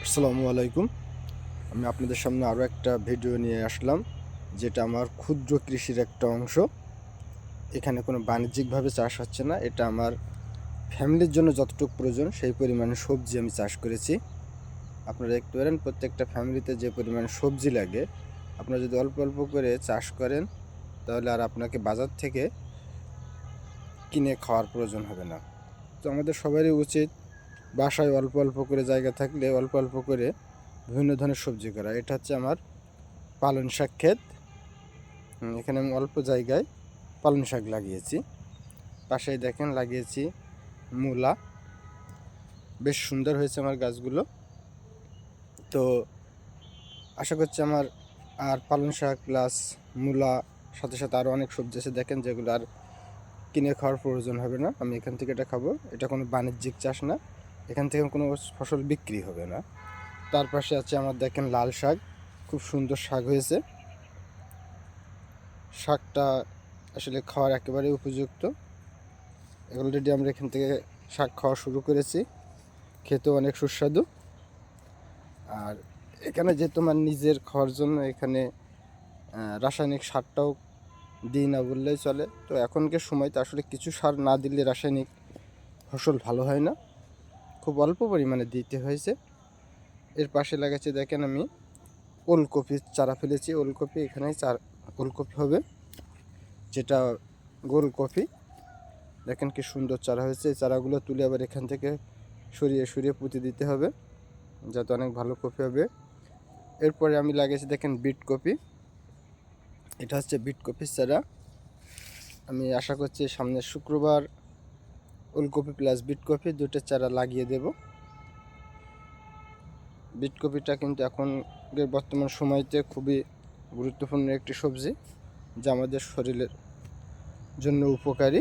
আসসালামু আলাইকুম। আমি আপনাদের সামনে আরও একটা ভিডিও নিয়ে আসলাম, যেটা আমার ক্ষুদ্র কৃষির একটা অংশ। এখানে কোনো বাণিজ্যিকভাবে চাষ হচ্ছে না, এটা আমার ফ্যামিলির জন্য যতটুকু প্রয়োজন সেই পরিমাণে সবজি আমি চাষ করেছি। আপনারা দেখতে পারেন প্রত্যেকটা ফ্যামিলিতে যে পরিমাণে সবজি লাগে, আপনারা যদি অল্প অল্প করে চাষ করেন তাহলে আর আপনাকে বাজার থেকে কিনে খাওয়ার প্রয়োজন হবে না। তো আমাদের সবারই উচিত বাসায় অল্প অল্প করে জায়গা থাকলে অল্প অল্প করে বিভিন্ন ধরনের সবজি করা। এটা হচ্ছে আমার পালং শাক ক্ষেত। এখানে আমি অল্প জায়গায় পালং শাক লাগিয়েছি। পাশেই দেখেন লাগিয়েছি মূলা। বেশ সুন্দর হয়েছে আমার গাছগুলো। তো আশা করছি আমার আর পালং শাক প্লাস মূলা সাথে সাথে আরও অনেক সবজি আছে দেখেন, যেগুলো আর কিনে খাওয়ার প্রয়োজন হবে না। আমি এখান থেকে এটা খাবো। এটা কোনো বাণিজ্যিক চাষ না, এখান থেকে কোনো ফসল বিক্রি হবে না। তার পাশে আছে আমার দেখেন লাল শাক, খুব সুন্দর শাক হয়েছে। শাকটা আসলে খাওয়ার একেবারে উপযুক্ত। অলরেডি আমরা এখান থেকে শাক খাওয়া শুরু করেছি, খেতেও অনেক সুস্বাদু। আর এখানে যেহেতু আমার নিজের খাওয়ার জন্য এখানে রাসায়নিক সারটাও দিই না বললেই চলে। তো এখনকার সময়তে আসলে কিছু সার না দিলে রাসায়নিক ফসল ভালো হয় না, খুব অল্প পরিমাণে দিতে হয়েছে। এর পাশে লাগাচ্ছি দেখেন আমি ওলকপির চারা ফেলেছি। ওলকপি এখানে ওলকপি হবে, যেটা গোলকপি। দেখেন কি সুন্দর চারা হয়েছে। এই চারাগুলো তুলে আবার এখান থেকে সরিয়ে সরিয়ে পুঁতে দিতে হবে, যাতে অনেক ভালো কপি হবে। এরপরে আমি লাগিয়েছি দেখেন বিট কপি। এটা হচ্ছে বিট কপির চারা। আমি আশা করছি সামনের শুক্রবার ওলকপি প্লাস বিট কপি দুটো চারা লাগিয়ে দেব। বিট কপিটা কিন্তু এখন বর্তমান সময়তে খুবই গুরুত্বপূর্ণ একটি সবজি, যা আমাদের শরীরের জন্য উপকারী।